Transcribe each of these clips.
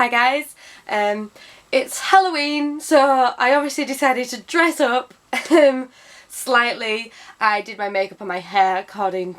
Hi guys, it's Halloween, so I obviously decided to dress up slightly. I did my makeup and my hair according,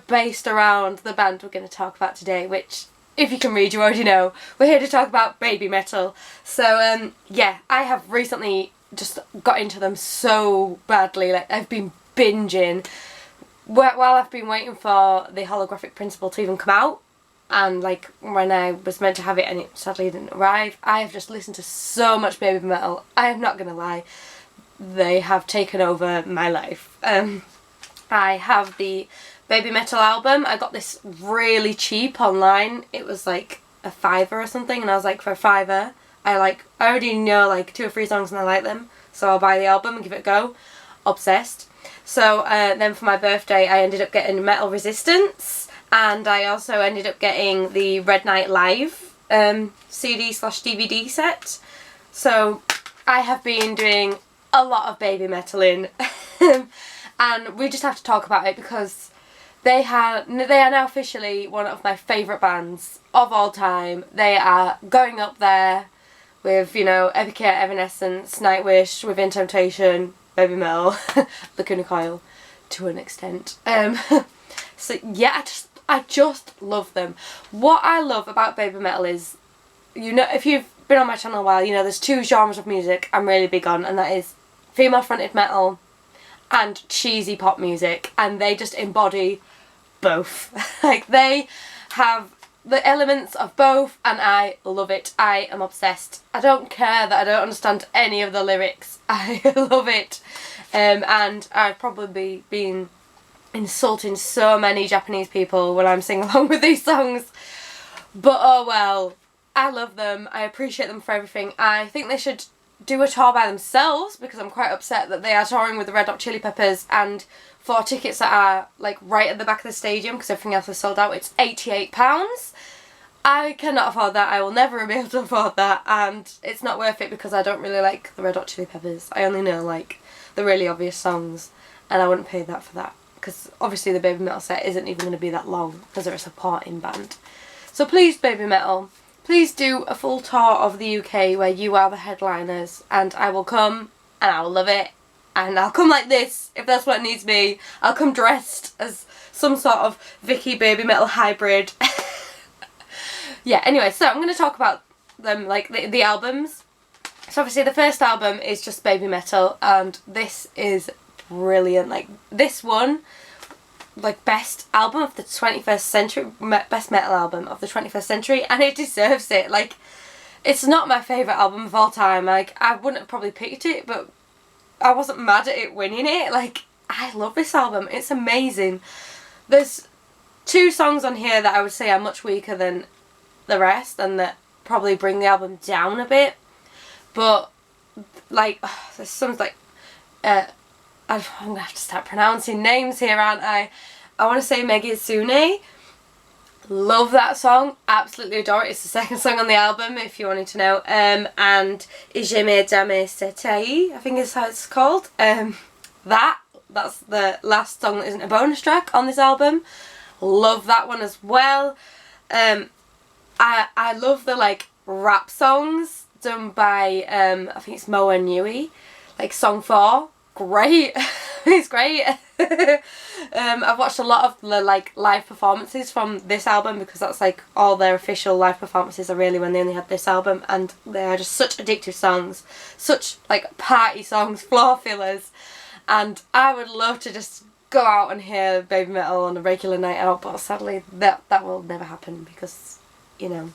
based around the band we're going to talk about today, which, if you can read, you already know. We're here to talk about Babymetal. So yeah, I have recently just got into them so badly. Like, I've been binging while I've been waiting for the holographic principle to even come out, and like when I was meant to have it and it sadly didn't arrive. I have just listened to so much Babymetal. I am not gonna lie, they have taken over my life. I have the Babymetal album. I got this really cheap online. It was like a $5 or something, and I was like, for a $5 I already know like 2 or 3 songs and I like them, so I'll buy the album and give it a go. Obsessed. So then for my birthday I ended up getting Metal Resistance, and I also ended up getting the Red Night Live CD/DVD set. So I have been doing a lot of Babymetal and we just have to talk about it because they are now officially one of my favourite bands of all time. They are going up there with, you know, Epicare, Evanescence, Nightwish, Within Temptation, Babymetal, Lacuna Coil to an extent. So yeah, I just love them. What I love about Babymetal is, you know, if you've been on my channel a while, you know there's 2 genres of music I'm really big on, and that is female fronted metal and cheesy pop music, and they just embody both. Like, they have the elements of both and I love it. I am obsessed. I don't care that I don't understand any of the lyrics. I love it. And I've probably been insulting so many Japanese people when I'm singing along with these songs. But oh well, I love them. I appreciate them for everything. I think they should do a tour by themselves, because I'm quite upset that they are touring with the Red Hot Chili Peppers, and for tickets that are like right at the back of the stadium because everything else is sold out, it's £88. I cannot afford that. I will never be able to afford that, and it's not worth it because I don't really like the Red Hot Chili Peppers. I only know like the really obvious songs, and I wouldn't pay that for that, because obviously the Babymetal set isn't even going to be that long because they're a supporting band. So please, Babymetal, please do a full tour of the UK where you are the headliners, and I will come and I will love it, and I'll come like this if that's what needs me. I'll come dressed as some sort of Vicky Babymetal hybrid. Yeah, anyway, so I'm going to talk about them, like the albums. So obviously the first album is just Babymetal, and this is brilliant. Like, this one, like, best album of the 21st century, best metal album of the 21st century, and it deserves it. Like, it's not my favourite album of all time. Like, I wouldn't have probably picked it, but I wasn't mad at it winning it. Like, I love this album. It's amazing. There's 2 songs on here that I would say are much weaker than the rest, and that probably bring the album down a bit. But like, there's songs like I'm gonna have to start pronouncing names here, aren't I? I want to say Megitsune. Love that song, absolutely adore it. It's the 2nd song on the album, if you wanted to know. And Ijime Dame Setai, I think is how it's called. That's the last song that isn't a bonus track on this album. Love that one as well. I love the like rap songs done by I think it's Moa Nui, like song 4. Great. It's great. I've watched a lot of the like live performances from this album, because that's like all their official live performances are really when they only had this album, and they are just such addictive songs, such like party songs, floor fillers, and I would love to just go out and hear Babymetal on a regular night out, but sadly that will never happen because, you know,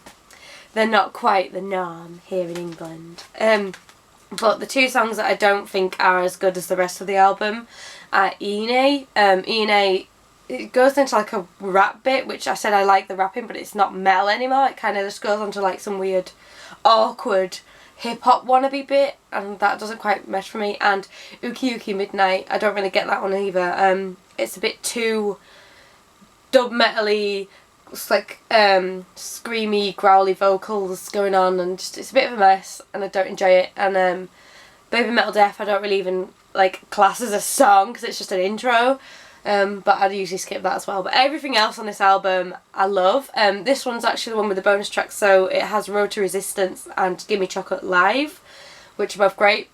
they're not quite the norm here in England. But the 2 songs that I don't think are as good as the rest of the album are Ine. Ine, it goes into like a rap bit, which I said I like the rapping, but it's not metal anymore. It kind of just goes on to like some weird, awkward hip-hop wannabe bit, and that doesn't quite mesh for me. And Uki Uki Midnight, I don't really get that one either. It's a bit too dub metal-y. It's like screamy, growly vocals going on, and just, it's a bit of a mess, and I don't enjoy it. And Babymetal Death I don't really even like class as a song because it's just an intro. but I'd usually skip that as well. But everything else on this album I love. This one's actually the one with the bonus tracks, so it has Road to Resistance and Gimme Chocolate Live, which are both great.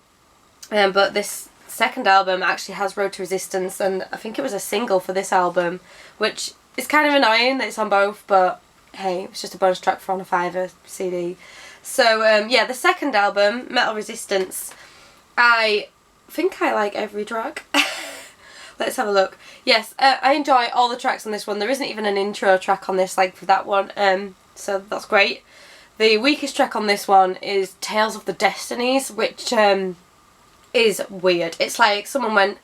But this second album actually has Road to Resistance, and I think it was a single for this album, which is kind of annoying that it's on both, but hey, it's just a bonus track for on a $5 CD. So yeah, the second album, Metal Resistance, I think I like every track. Let's have a look. Yes, I enjoy all the tracks on this one. There isn't even an intro track on this like for that one, so that's great. The weakest track on this one is Tales of the Destinies, which is weird. It's like someone went,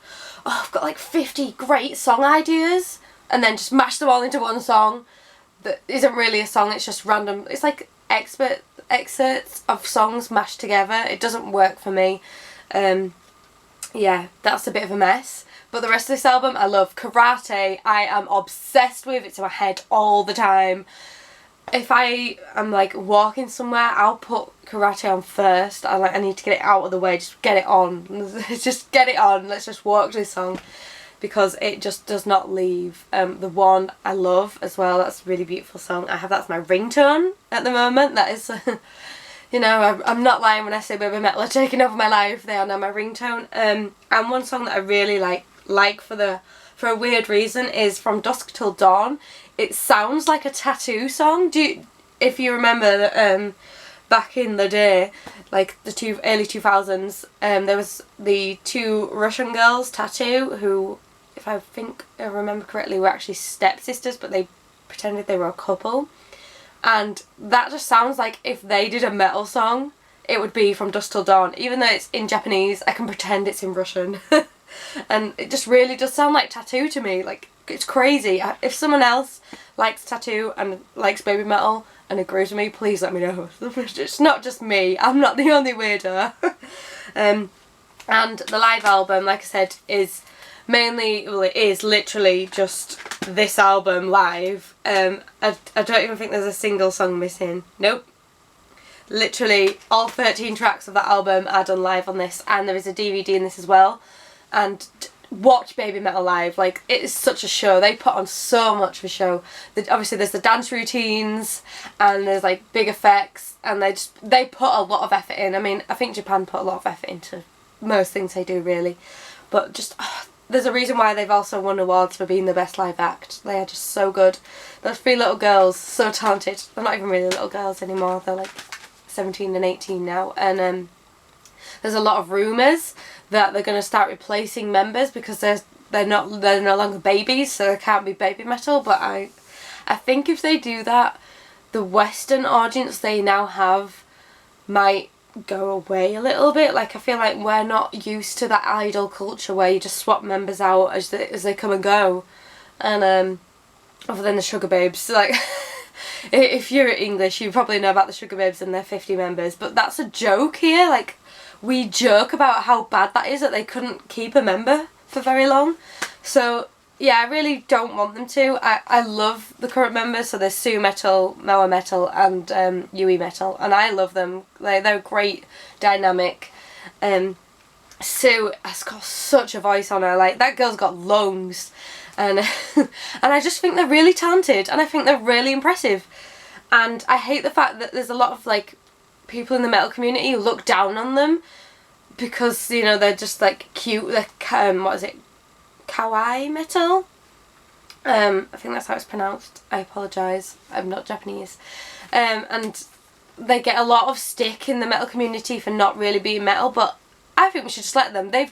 oh, I've got like 50 great song ideas, and then just mashed them all into one song that isn't really a song, it's just random. It's like excerpts of songs mashed together. It doesn't work for me. Yeah, that's a bit of a mess. But the rest of this album I love. Karate I am obsessed with. It's in my head all the time. If I am like walking somewhere, I'll put Karate on first. I need to get it out of the way. Just get it on. Just get it on. Let's just walk to this song, because it just does not leave. The one I love as well, that's a really beautiful song. I have that as my ringtone at the moment. That is, you know, I'm not lying when I say Babymetal are taking over my life. They are now my ringtone. And one song that I really like for a weird reason is From Dusk Till Dawn. It sounds like a Tattoo song. If you remember that, back in the day, like the early 2000s, there was the two Russian girls, Tattoo, who, if I remember correctly, were actually stepsisters, but they pretended they were a couple. And that just sounds like if they did a metal song, it would be From Dusk Till Dawn. Even though it's in Japanese, I can pretend it's in Russian. And it just really does sound like Tattoo to me. Like, it's crazy. If someone else likes Tattoo and likes Babymetal and agrees with me, please let me know. It's not just me. I'm not the only weirdo. And the live album, like I said, is mainly, well, it is literally just this album live. I don't even think there's a single song missing. Nope. Literally all 13 tracks of that album are done live on this, and there is a DVD in this as well. And watch Babymetal live. Like, it is such a show. They put on so much of a show. Obviously there's the dance routines, and there's like big effects, and they put a lot of effort in. I mean, I think Japan put a lot of effort into most things they do, really. But just, there's a reason why they've also won awards for being the best live act. They are just so good. Those three little girls, so talented. They're not even really little girls anymore. They're like 17 and 18 now. And there's a lot of rumours that they're going to start replacing members because they're no longer babies, so they can't be Babymetal. But I think if they do that, the Western audience they now have might go away a little bit. Like, I feel like we're not used to that idol culture where you just swap members out as they come and go. And other than the Sugar Babes, like if you're English, you probably know about the Sugar Babes and their 50 members, but that's a joke here. Like, we joke about how bad that is, that they couldn't keep a member for very long. So yeah, I really don't want them to. I love the current members, so there's Sue Metal, Moa Metal and Yui Metal, and I love them. They're great dynamic. Sue has got such a voice on her, like that girl's got lungs, and and I just think they're really talented, and I think they're really impressive. And I hate the fact that there's a lot of like people in the metal community who look down on them because, you know, they're just like cute. They're what is it, kawaii metal? I think that's how it's pronounced. I apologise, I'm not Japanese. And they get a lot of stick in the metal community for not really being metal, but I think we should just let them. They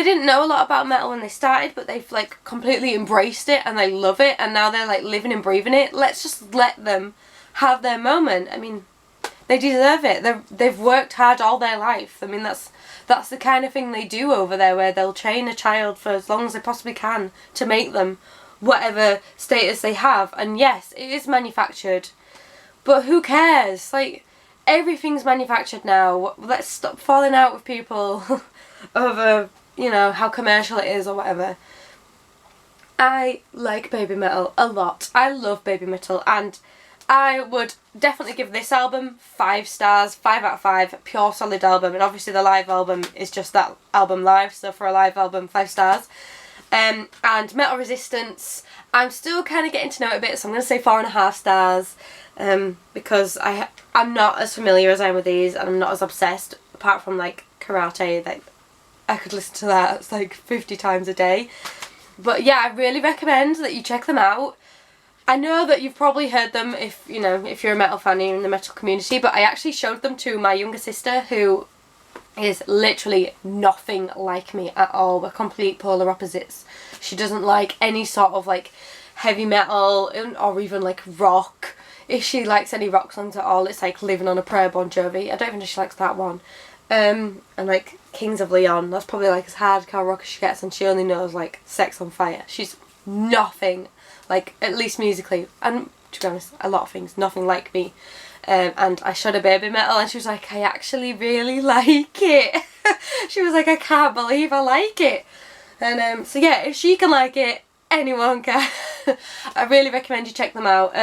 didn't know a lot about metal when they started, but they've like completely embraced it and they love it, and now they're like living and breathing it. Let's just let them have their moment. I mean, they deserve it. They've worked hard all their life. I mean, that's the kind of thing they do over there, where they'll train a child for as long as they possibly can to make them whatever status they have. And yes, it is manufactured, but who cares? Like, everything's manufactured now. Let's stop falling out with people over, you know, how commercial it is or whatever. I like Babymetal a lot. I love Babymetal, and I would definitely give this album 5 stars, 5 out of 5, pure solid album. And obviously the live album is just that album live, so for a live album, 5 stars. And Metal Resistance, I'm still kind of getting to know it a bit, so I'm going to say 4.5 stars, because I'm not as familiar as I am with these, and I'm not as obsessed, apart from like Karate, like I could listen to that like 50 times a day. But yeah, I really recommend that you check them out. I know that you've probably heard them if, you know, if you're a metal fan, you're in the metal community, but I actually showed them to my younger sister, who is literally nothing like me at all. We're complete polar opposites. She doesn't like any sort of like heavy metal or even like rock. If she likes any rock songs at all, it's like Living on a Prayer, Bon Jovi. I don't even know if she likes that one. And like Kings of Leon, that's probably like as hardcore rock as she gets, and she only knows like Sex on Fire. She's nothing, like, at least musically, and to be honest, a lot of things, nothing like me. And I showed her Babymetal, and she was like, I actually really like it. She was like, I can't believe I like it. And so yeah, if she can like it, anyone can. I really recommend you check them out.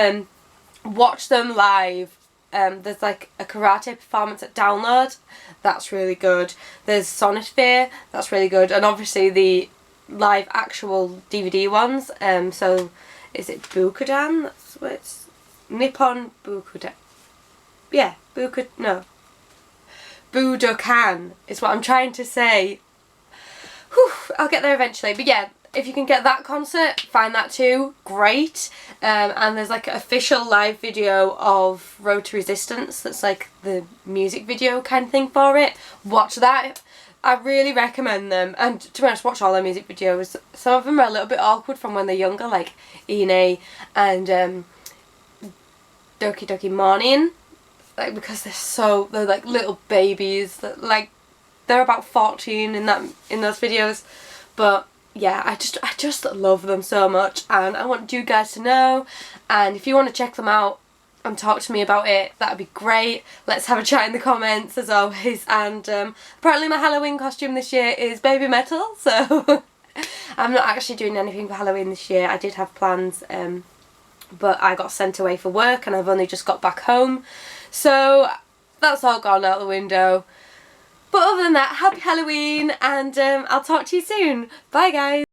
Watch them live. There's like a karate performance at Download, that's really good. There's Sonosphere, that's really good, and obviously the live actual DVD ones. So is it Bukodan? That's what it's, Nippon Bukodan. Yeah, Budokan is what I'm trying to say. Whew, I'll get there eventually, but yeah. If you can get that concert, find that too, great. And there's like an official live video of Road to Resistance, that's like the music video kind of thing for it. Watch that. I really recommend them, and to be honest, watch all their music videos. Some of them are a little bit awkward from when they're younger, like Ine and Doki Doki Morning, like, because they're like little babies, that like they're about 14 in those videos, but yeah, I just love them so much, and I want you guys to know. And if you want to check them out and talk to me about it, that'd be great. Let's have a chat in the comments as always. And apparently my Halloween costume this year is Babymetal, so I'm not actually doing anything for Halloween this year. I did have plans, but I got sent away for work, and I've only just got back home, so that's all gone out the window. But other than that, happy Halloween, and I'll talk to you soon. Bye guys.